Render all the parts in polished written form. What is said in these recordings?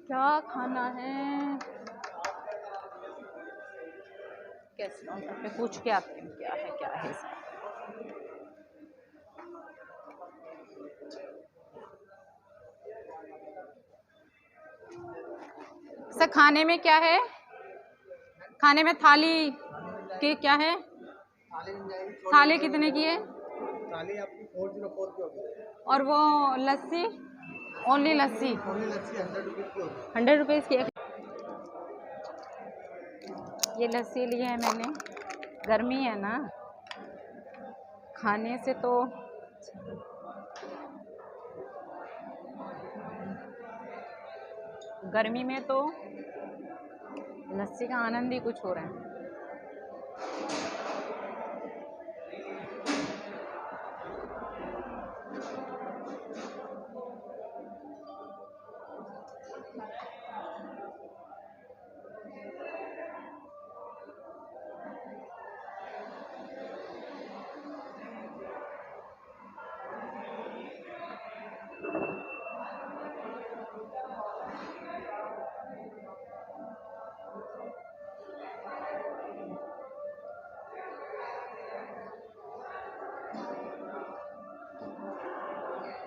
क्या खाना है? कैसे काउंटर पे पूछ के आते हैं क्या है इसका। सर खाने में क्या है? खाने में थाली के क्या है? थाली कितने की है? थाली आपकी 404 की होगी। और वो लस्सी? ओनली लस्सी 100 रुपीज़ की होगी। 100 रुपीज़ की। ये लस्सी ली है मैंने, गर्मी है ना, खाने से तो गर्मी में तो लस्सी का आनंद ही कुछ हो रहा है।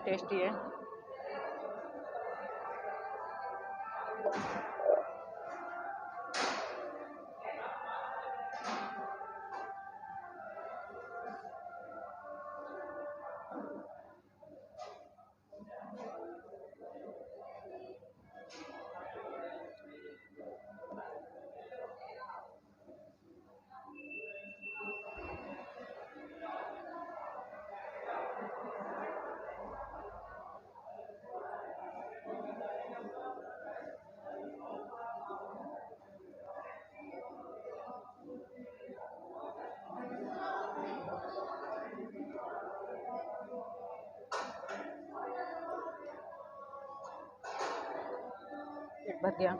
टेस्टी है। पेट भर गया।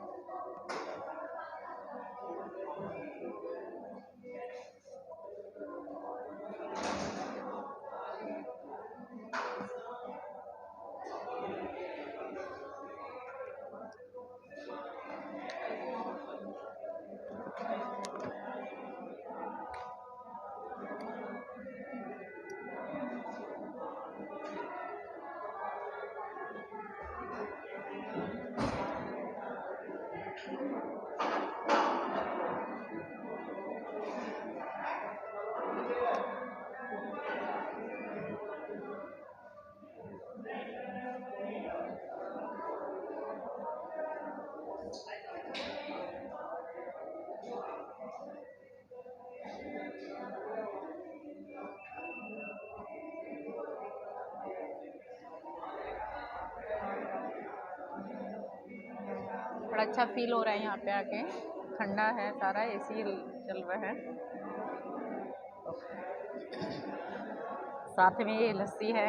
बड़ा अच्छा फील हो रहा है यहाँ पे आके, ठंडा है सारा, एसी चल रहा है, साथ में ये लस्सी है।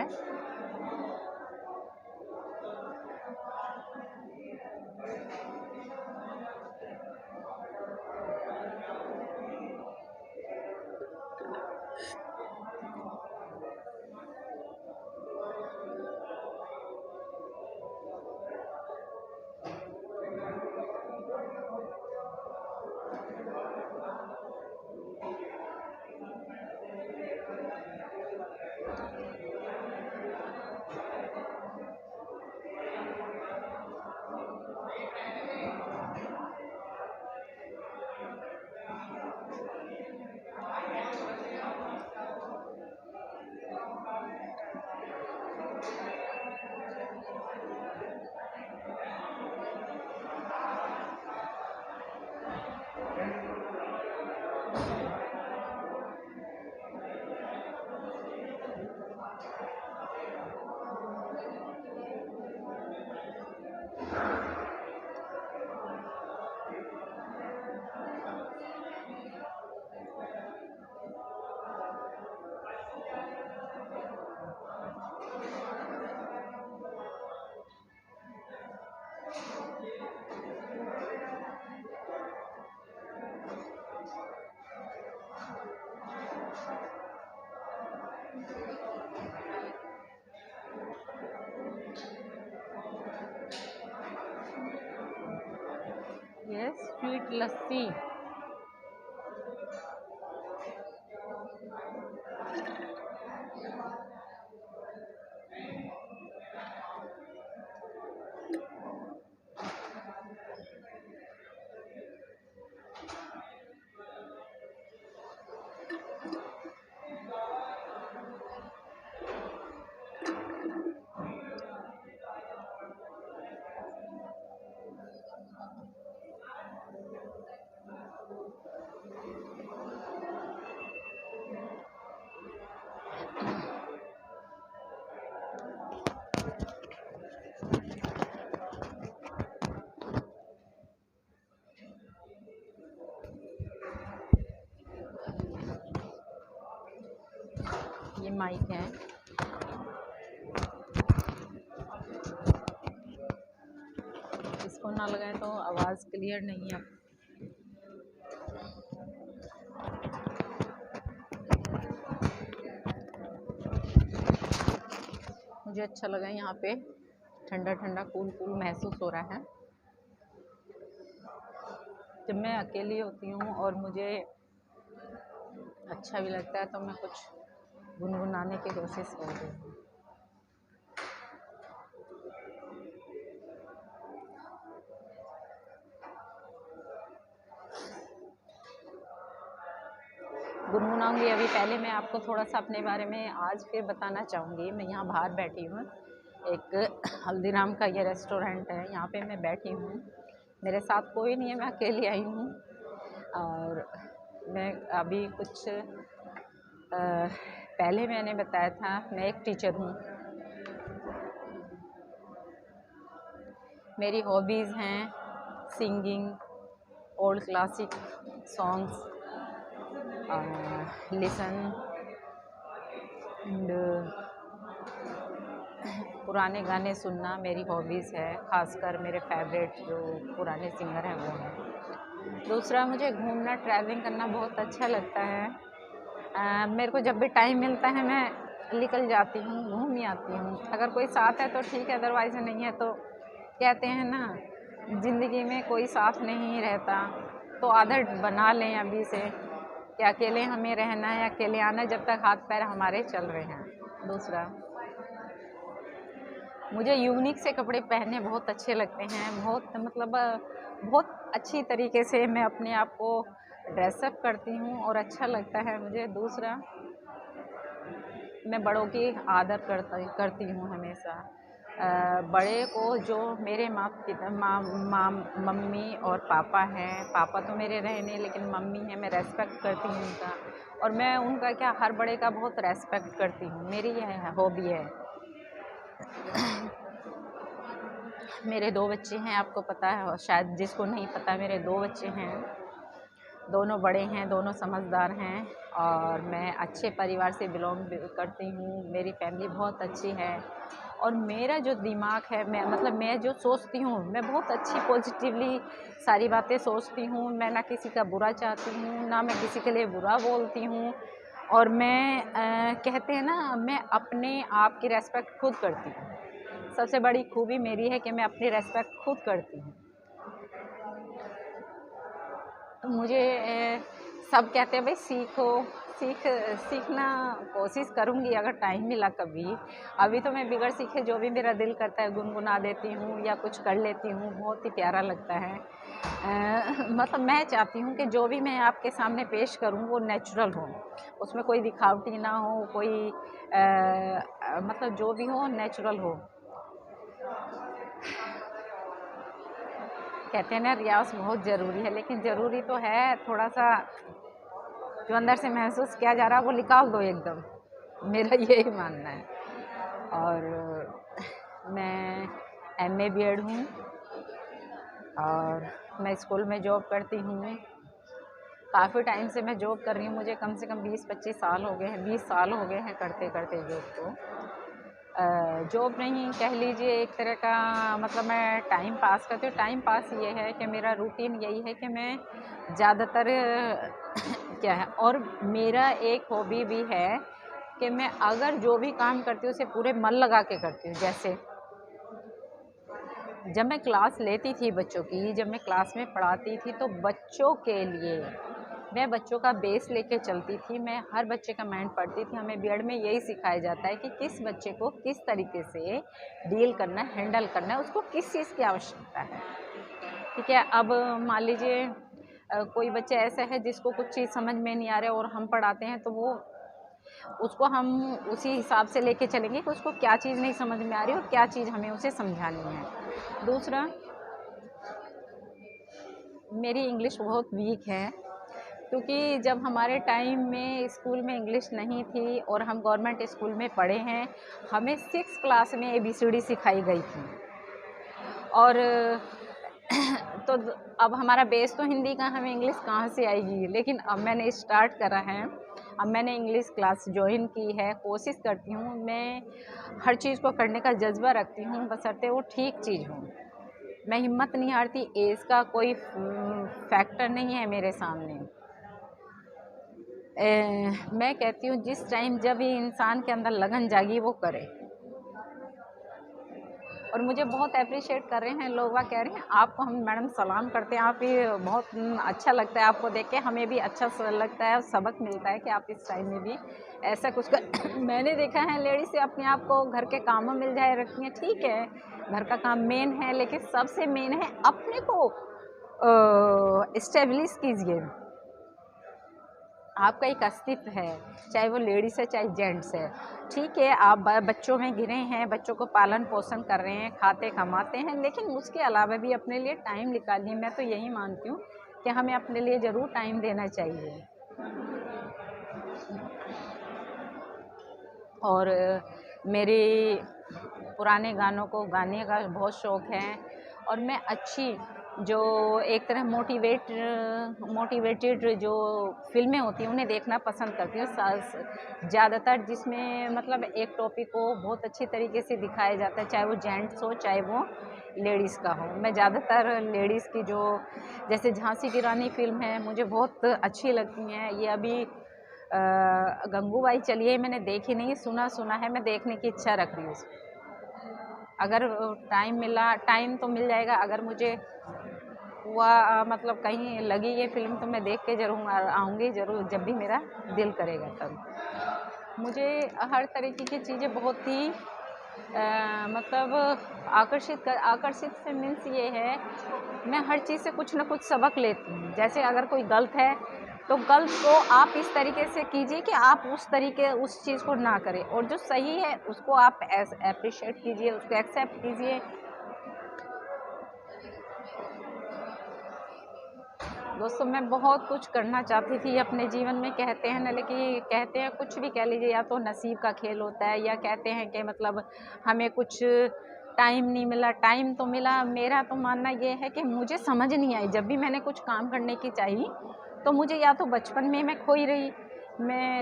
स्वीट लस्सी। ये माइक है, इसको ना लगाए तो आवाज़ क्लियर नहीं है। मुझे अच्छा लगा, यहाँ पे ठंडा ठंडा कूल कूल महसूस हो रहा है। जब मैं अकेली होती हूँ और मुझे अच्छा भी लगता है तो मैं कुछ गुनगुनाने की कोशिश करती हूँ। गुनगुनाऊंगी अभी। पहले मैं आपको थोड़ा सा अपने बारे में आज फिर बताना चाहूँगी। मैं यहाँ बाहर बैठी हूँ, एक हल्दीराम का ये रेस्टोरेंट है, यहाँ पे मैं बैठी हूँ। मेरे साथ कोई नहीं है, मैं अकेली आई हूँ। और मैं अभी कुछ पहले मैंने बताया था, मैं एक टीचर हूँ। मेरी हॉबीज़ हैं singing, old classic songs, listen and पुराने गाने सुनना मेरी हॉबीज़ है। ख़ासकर मेरे फेवरेट जो पुराने सिंगर हैं वो हैं। दूसरा, मुझे घूमना, ट्रैवलिंग करना बहुत अच्छा लगता है। मेरे को जब भी टाइम मिलता है मैं निकल जाती हूँ, घूम ही आती हूँ। अगर कोई साथ है तो ठीक है, अदरवाइज़ नहीं है तो कहते हैं ना, ज़िंदगी में कोई साथ नहीं रहता, तो आदत बना लें अभी से कि अकेले हमें रहना है, अकेले आना, जब तक हाथ पैर हमारे चल रहे हैं। दूसरा, मुझे यूनिक से कपड़े पहनने बहुत अच्छे लगते हैं। बहुत मतलब बहुत अच्छी तरीके से मैं अपने आप को ड्रेसअप करती हूँ और अच्छा लगता है मुझे। दूसरा, मैं बड़ों की आदर करती हूँ हमेशा। बड़े को जो मेरे मम्मी और पापा हैं, पापा तो मेरे रहे नहीं लेकिन मम्मी है, मैं रेस्पेक्ट करती हूँ उनका। और मैं उनका क्या, हर बड़े का बहुत रेस्पेक्ट करती हूँ, मेरी यह हॉबी है। मेरे 2 बच्चे हैं, आपको पता है, और शायद जिसको नहीं पता, मेरे 2 बच्चे हैं। दोनों बड़े हैं, दोनों समझदार हैं और मैं अच्छे परिवार से बिलोंग करती हूँ। मेरी फैमिली बहुत अच्छी है और मेरा जो दिमाग है, मैं जो सोचती हूँ, मैं बहुत अच्छी पॉजिटिवली सारी बातें सोचती हूँ। मैं ना किसी का बुरा चाहती हूँ, ना मैं किसी के लिए बुरा बोलती हूँ। और मैं कहते हैं ना, मैं अपने आप की रेस्पेक्ट खुद करती हूँ। सबसे बड़ी खूबी मेरी है कि मैं अपनी रेस्पेक्ट खुद करती हूँ। तो मुझे सब कहते हैं भाई सीखना कोशिश करूँगी अगर टाइम मिला कभी। अभी तो मैं बिगड़ सीखे जो भी मेरा दिल करता है गुनगुना देती हूँ या कुछ कर लेती हूँ, बहुत ही प्यारा लगता है। मतलब मैं चाहती हूँ कि जो भी मैं आपके सामने पेश करूँ वो नेचुरल हो, उसमें कोई दिखावटी ना हो, कोई मतलब जो भी हो नेचुरल हो। कहते हैं ना, रियाज़ बहुत ज़रूरी है, लेकिन ज़रूरी तो है, थोड़ा सा जो अंदर से महसूस किया जा रहा है वो निकाल दो एकदम, मेरा यही मानना है। और मैं MA B.Ed हूँ और मैं स्कूल में जॉब करती हूँ। काफ़ी टाइम से मैं जॉब कर रही हूँ, मुझे कम से कम 20-25 साल हो गए हैं, 20 साल हो गए हैं करते करते जॉब को। जॉब नहीं कह लीजिए, एक तरह का मतलब मैं टाइम पास करती हूँ। टाइम पास ये है कि मेरा रूटीन यही है कि मैं ज़्यादातर क्या है, और मेरा एक हॉबी भी है कि मैं अगर जो भी काम करती हूँ उसे पूरे मन लगा के करती हूँ। जैसे जब मैं क्लास लेती थी बच्चों की, जब मैं क्लास में पढ़ाती थी तो बच्चों के लिए मैं बच्चों का बेस लेके चलती थी। मैं हर बच्चे का माइंड पढ़ती थी। हमें बीएड में यही सिखाया जाता है कि किस बच्चे को किस तरीके से डील करना है, हैंडल करना है, उसको किस चीज़ की आवश्यकता है। ठीक है, अब मान लीजिए कोई बच्चा ऐसा है जिसको कुछ चीज़ समझ में नहीं आ रहा है और हम पढ़ाते हैं तो वो उसको हम उसी हिसाब से लेके चलेंगे कि उसको क्या चीज़ नहीं समझ में आ रही और क्या चीज़ हमें उसे समझानी है। दूसरा, मेरी इंग्लिश बहुत वीक है क्योंकि जब हमारे टाइम में स्कूल में इंग्लिश नहीं थी और हम गवर्नमेंट स्कूल में पढ़े हैं, हमें 6 क्लास में ABCD सिखाई गई थी और तो अब हमारा बेस तो हिंदी का, हमें इंग्लिश कहाँ से आएगी। लेकिन अब मैंने स्टार्ट करा है, अब मैंने इंग्लिश क्लास ज्वाइन की है। कोशिश करती हूँ, मैं हर चीज़ को करने का जज्बा रखती हूँ, बशर्ते वो ठीक चीज़ हो। मैं हिम्मत नहीं हारती, एज का कोई फैक्टर नहीं है मेरे सामने। मैं कहती हूँ जिस टाइम जब ये इंसान के अंदर लगन जागी वो करे। और मुझे बहुत अप्रिशिएट कर रहे हैं लोग, वह कह रहे हैं आपको हम मैडम सलाम करते हैं, आप ये बहुत अच्छा लगता है आपको देख के, हमें भी अच्छा लगता है और सबक मिलता है कि आप इस टाइम में भी ऐसा कुछ कर मैंने देखा है लेडीज से अपने आप को घर के कामों मिल जाए रखती हैं। ठीक है, घर का काम मेन है, लेकिन सबसे मेन है अपने को इस्टेब्लिश कीजिए। आपका एक अस्तित्व है, चाहे वो लेडीज़ है चाहे जेंट्स है। ठीक है, आप बच्चों में घिरे हैं, बच्चों को पालन पोषण कर रहे हैं, खाते कमाते हैं, लेकिन उसके अलावा भी अपने लिए टाइम निकालिए। मैं तो यही मानती हूँ कि हमें अपने लिए ज़रूर टाइम देना चाहिए। और मेरे पुराने गानों को गाने का बहुत शौक़ है और मैं अच्छी जो एक तरह मोटिवेटेड जो फ़िल्में होती हैं उन्हें देखना पसंद करती हूँ। ज़्यादातर जिसमें मतलब एक टॉपिक को बहुत अच्छी तरीके से दिखाया जाता है, चाहे वो जेंट्स हो चाहे वो लेडीज़ का हो। मैं ज़्यादातर लेडीज़ की जो जैसे झांसी की रानी फ़िल्म है मुझे बहुत अच्छी लगती हैं। ये अभी गंगूबाई चली है, मैंने देखी नहीं, सुना है, मैं देखने की इच्छा रख रही हूँ। अगर टाइम मिला, टाइम तो मिल जाएगा, अगर मुझे हुआ मतलब कहीं लगी ये फ़िल्म तो मैं देख के ज़रूर आऊँगी ज़रूर, जब भी मेरा दिल करेगा तब। मुझे हर तरीके की चीज़ें बहुत ही मतलब आकर्षित से मीन्स ये है, मैं हर चीज़ से कुछ ना कुछ सबक लेती हूँ। जैसे अगर कोई गलत है तो गलत को आप इस तरीके से कीजिए कि आप उस चीज़ को ना करें, और जो सही है उसको आप एप्रिशिएट कीजिए, उसको एक्सेप्ट कीजिए। दोस्तों, मैं बहुत कुछ करना चाहती थी अपने जीवन में, कहते हैं ना, लेकिन कहते हैं कुछ भी कह लीजिए, या तो नसीब का खेल होता है या कहते हैं कि मतलब हमें कुछ टाइम नहीं मिला। टाइम तो मिला, मेरा तो मानना ये है कि मुझे समझ नहीं आई। जब भी मैंने कुछ काम करने की चाहिए तो मुझे या तो बचपन में मैं खोई रही।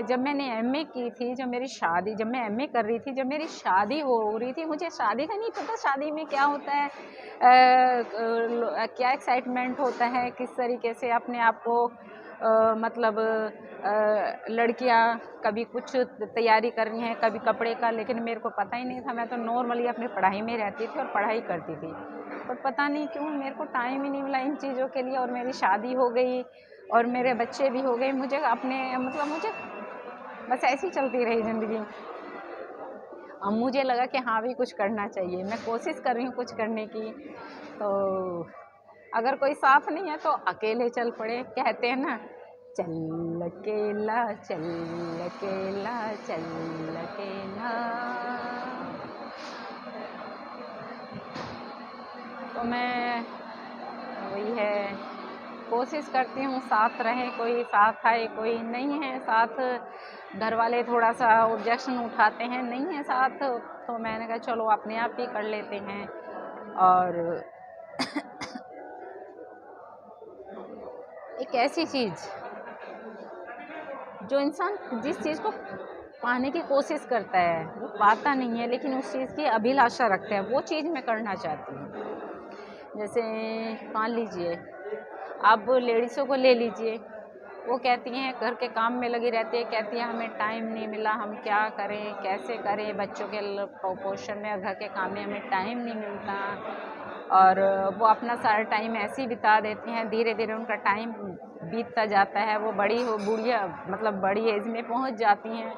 जब मैंने एमए की थी, जब मैं एमए कर रही थी, जब मेरी शादी हो रही थी, मुझे शादी का नहीं पता शादी में क्या होता है, क्या एक्साइटमेंट होता है, किस तरीके से अपने आप को मतलब लड़कियां कभी कुछ तैयारी कर रही हैं, कभी कपड़े का, लेकिन मेरे को पता ही नहीं था। मैं तो नॉर्मली अपनी पढ़ाई में रहती थी और पढ़ाई करती थी, पर पता नहीं क्यों मेरे को टाइम ही नहीं मिला इन चीज़ों के लिए, और मेरी शादी हो गई और मेरे बच्चे भी हो गए। मुझे बस ऐसी चलती रही ज़िंदगी। अब मुझे लगा कि हाँ भी कुछ करना चाहिए, मैं कोशिश कर रही हूँ कुछ करने की। तो अगर कोई साथ नहीं है तो अकेले चल पड़े, कहते हैं ना, चल अकेला चल अकेला चल अकेला। तो मैं वही है, कोशिश करती हूँ साथ रहे, कोई साथ आए, कोई नहीं है साथ। घर वाले थोड़ा सा ऑब्जेक्शन उठाते हैं, नहीं है साथ, तो मैंने कहा चलो अपने आप ही कर लेते हैं। और एक ऐसी चीज़ जो इंसान जिस चीज़ को पाने की कोशिश करता है वो पाता नहीं है, लेकिन उस चीज़ की अभिलाषा रखता है, वो चीज़ मैं करना चाहती हूँ। जैसे मान लीजिए अब लेडीज़ों को ले लीजिए, वो कहती हैं घर के काम में लगी रहती है, कहती है हमें टाइम नहीं मिला, हम क्या करें कैसे करें, बच्चों के पोषण में और घर के काम में हमें टाइम नहीं मिलता। और वो अपना सारा टाइम ऐसे ही बिता देती हैं। धीरे धीरे उनका टाइम बीतता जाता है, वो बड़ी हो बुढ़िया मतलब बड़ी एज में पहुंच जाती हैं।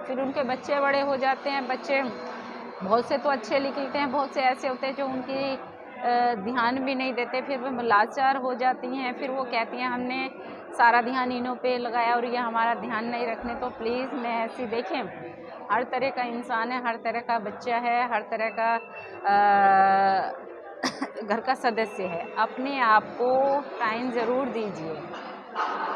फिर उनके बच्चे बड़े हो जाते हैं। बच्चे बहुत से तो अच्छे निकलते हैं, बहुत से ऐसे होते हैं जो उनकी ध्यान भी नहीं देते। फिर वो लाचार हो जाती हैं। फिर वो कहती हैं हमने सारा ध्यान इन्हों पे लगाया और ये हमारा ध्यान नहीं रखने। तो प्लीज़ मैं ऐसी देखें, हर तरह का इंसान है, हर तरह का बच्चा है, हर तरह का घर का सदस्य है। अपने आप को टाइम ज़रूर दीजिए।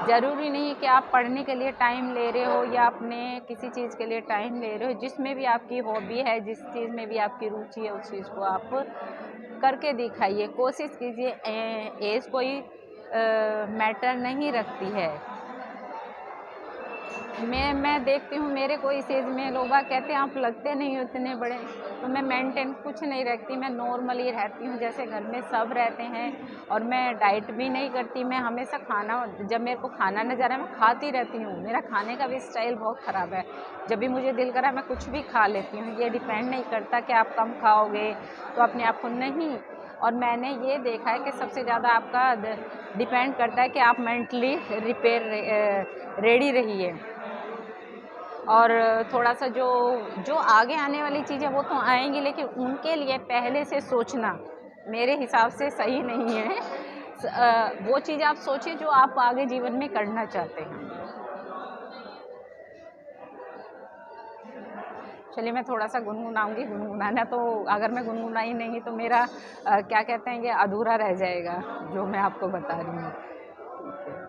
ज़रूरी नहीं कि आप पढ़ने के लिए टाइम ले रहे हो या अपने किसी चीज़ के लिए टाइम ले रहे हो। जिसमें भी आपकी हॉबी है, जिस चीज़ में भी आपकी रुचि है, उस चीज़ को आप करके दिखाइए। कोशिश कीजिए। एज कोई मैटर नहीं रखती है। मैं देखती हूँ मेरे को इस एज में लोग कहते हैं आप लगते नहीं हो इतने बड़े। तो मैं मेंटेन कुछ नहीं रखती, मैं नॉर्मली रहती हूँ जैसे घर में सब रहते हैं। और मैं डाइट भी नहीं करती। मैं हमेशा खाना, जब मेरे को खाना न जा रहा है मैं खाती रहती हूँ। मेरा खाने का भी स्टाइल बहुत ख़राब है। जब भी मुझे दिल करा मैं कुछ भी खा लेती हूँ। ये डिपेंड नहीं करता कि आप कम खाओगे तो अपने आप को नहीं। और मैंने ये देखा है कि सबसे ज़्यादा आपका डिपेंड करता है कि आप मेंटली रेडी रहिए। और थोड़ा सा जो जो आगे आने वाली चीज़ें वो तो आएंगी, लेकिन उनके लिए पहले से सोचना मेरे हिसाब से सही नहीं है। वो चीज़ आप सोचिए जो आप आगे जीवन में करना चाहते हैं। चलिए मैं थोड़ा सा गुनगुनाऊंगी। गुनगुनाना तो अगर मैं गुनगुनाई नहीं तो मेरा क्या कहते हैं, ये अधूरा रह जाएगा जो मैं आपको बता रही हूँ। ठीक है।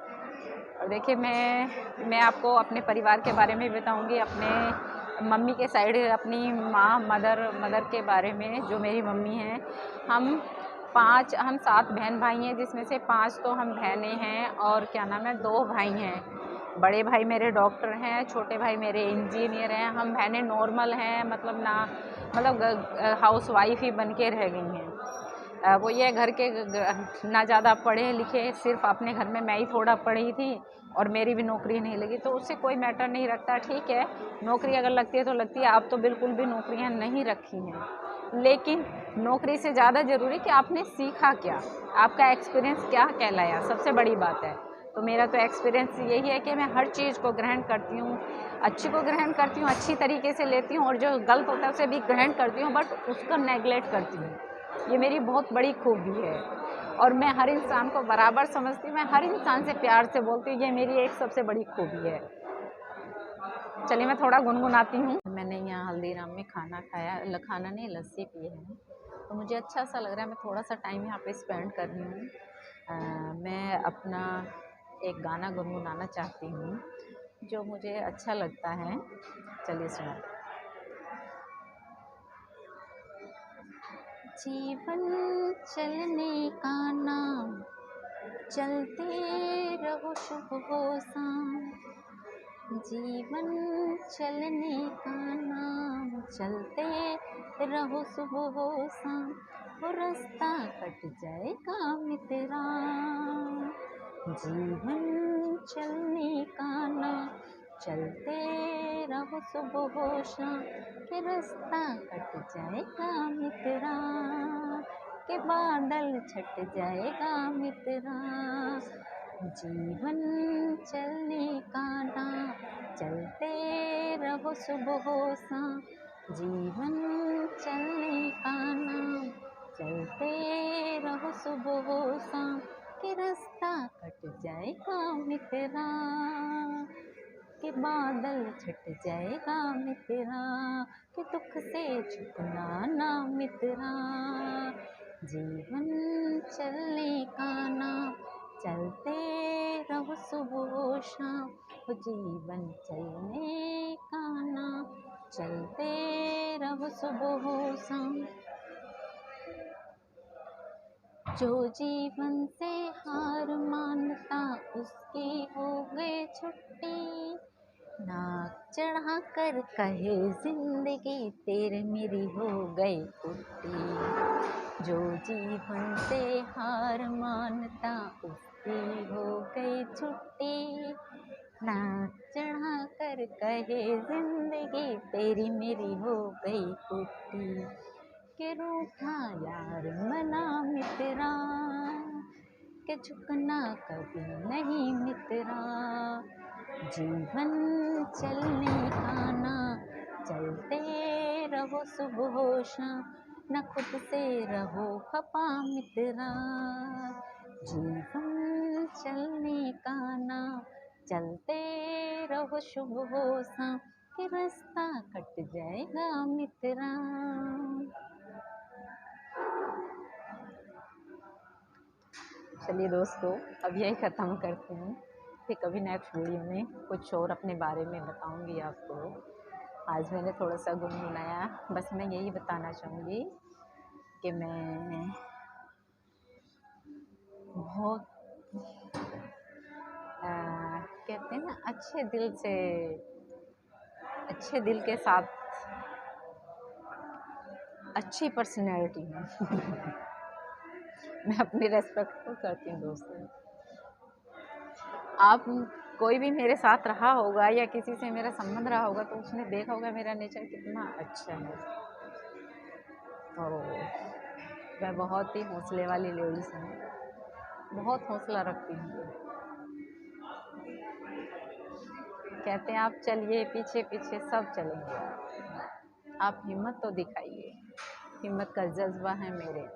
और देखिए मैं आपको अपने परिवार के बारे में बताऊंगी, अपने मम्मी के साइड, अपनी माँ मदर के बारे में। जो मेरी मम्मी हैं, हम 7 बहन भाई हैं, जिसमें से 5 तो हम बहनें हैं और क्या नाम है 2 भाई हैं। बड़े भाई मेरे डॉक्टर हैं, छोटे भाई मेरे इंजीनियर हैं। हम बहनें नॉर्मल हैं, मतलब हाउस वाइफ ही बन के रह गई हैं। वो ये घर के ना ज़्यादा पढ़े लिखे, सिर्फ अपने घर में मैं ही थोड़ा पढ़ी थी और मेरी भी नौकरी नहीं लगी। तो उससे कोई मैटर नहीं रखता। ठीक है, नौकरी अगर लगती है तो लगती है। आप तो बिल्कुल भी नौकरियां नहीं रखी हैं, लेकिन नौकरी से ज़्यादा ज़रूरी कि आपने सीखा क्या, आपका एक्सपीरियंस क्या कहलाया, सबसे बड़ी बात है। तो मेरा तो एक्सपीरियंस यही है कि मैं हर चीज़ को ग्रहण करती हूँ, अच्छी को ग्रहण करती हूँ, अच्छी तरीके से लेती हूँ, और जो गलत होता है उसे भी ग्रहण करती हूँ, बट उसका नेगलेक्ट करती हूँ। ये मेरी बहुत बड़ी खूबी है। और मैं हर इंसान को बराबर समझती हूँ, मैं हर इंसान से प्यार से बोलती हूँ। ये मेरी एक सबसे बड़ी खूबी है। चलिए मैं थोड़ा गुनगुनाती हूँ। मैंने यहाँ हल्दीराम में खाना खाया, खाना नहीं लस्सी पी है, तो मुझे अच्छा सा लग रहा है। मैं थोड़ा सा टाइम यहाँ पे स्पेंड कर रही हूँ। मैं अपना एक गाना गुनगुनाना चाहती हूँ जो मुझे अच्छा लगता है। चलिए सुनो। जीवन चलने का नाम, चलते रहो शुभ हो शाम। जीवन चलने का नाम, चलते रहो सुबह हो शाम। वो रास्ता कट जाएगा मित्रा। जीवन चलने का नाम, चलते रहो सुबह हो शाम। के रास्ता कट जाएगा मित्रा, के बादल छट जाएगा मित्रा। जीवन चलने का नाम, चलते रहो सुबह हो शाम। जीवन चलने का नाम, चलते रहो सुबह हो शाम। के रास्ता कट जाएगा मित्रा, के बादल छट जाएगा मित्रा। के दुख से छुपना ना मित्रा। जीवन चलने का नाम, चलते रहो सुबह हो शाम। जीवन चलने का नाम, चलते रहो सुबह हो शाम। जो जीवन से हार मानता उसकी हो गई छुट्टी। नाक चढ़ा कर कहे जिंदगी तेरे मेरी हो गई कुट्टी। जो जीवन से हार मानता उसकी हो गई छुट्टी। नाक चढ़ा कर कहे जिंदगी तेरी मेरी हो गई कुट्टी। के रूठा यार मना मित्रा, के झुकना कभी नहीं मित्रा। जीवन चलने का ना, चलते रहो सुबह शाम, न खुद से रहो खपा मित्रा। जीवन चलने का ना, चलते रहो सुबह शाम, कि रास्ता कट जाएगा मित्रा। चलिए दोस्तों, अब यही ख़त्म करते हैं, फिर कभी नेक्स्ट वीडियो में कुछ और अपने बारे में बताऊंगी आपको। आज मैंने थोड़ा सा गुनगुनाया, बस मैं यही बताना चाहूँगी कि मैं बहुत कहते हैं ना, अच्छे दिल के साथ अच्छी पर्सनैलिटी हूँ। मैं अपनी रेस्पेक्ट तो करती हूँ दोस्तों। आप कोई भी मेरे साथ रहा होगा या किसी से मेरा संबंध रहा होगा तो उसने देखा होगा मेरा नेचर कितना अच्छा है। तो मैं बहुत ही हौसले वाली लेडीज़ हूँ, बहुत हौसला रखती हूँ। कहते हैं आप चलिए पीछे पीछे सब चलेंगे, आप हिम्मत तो दिखाइए, हिम्मत का जज्बा है मेरे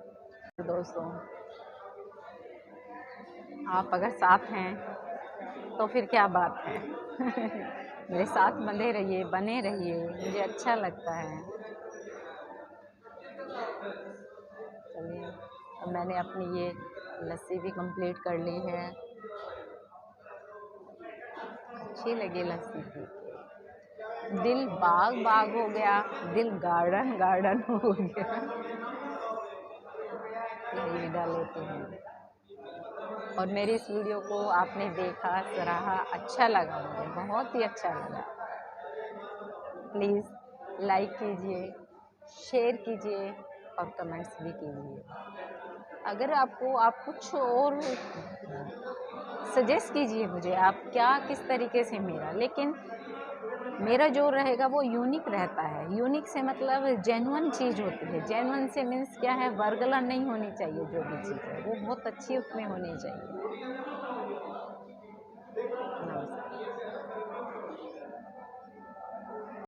दोस्तों। आप अगर साथ हैं तो फिर क्या बात है। मेरे साथ बने रहिए, मुझे अच्छा लगता है। चलिए, अब मैंने अपनी ये लस्सी भी कंप्लीट कर ली है। अच्छी लगी लस्सी पी के, दिल बाग बाग हो गया, दिल गार्डन गार्डन हो गया। यही विदा लेती हूँ। और मेरी इस वीडियो को आपने देखा, सराहा, अच्छा लगा, मुझे बहुत ही अच्छा लगा। प्लीज़ लाइक कीजिए, शेयर कीजिए और कमेंट्स भी कीजिए। अगर आप कुछ और सजेस्ट कीजिए मुझे, आप क्या किस तरीके से मेरा जो रहेगा वो यूनिक रहता है। यूनिक से मतलब जेन्युइन चीज़ होती है। जेन्युइन से मीन्स क्या है, वर्गला नहीं होनी चाहिए, जो भी चीज़ है वो बहुत अच्छी उसमें होनी चाहिए।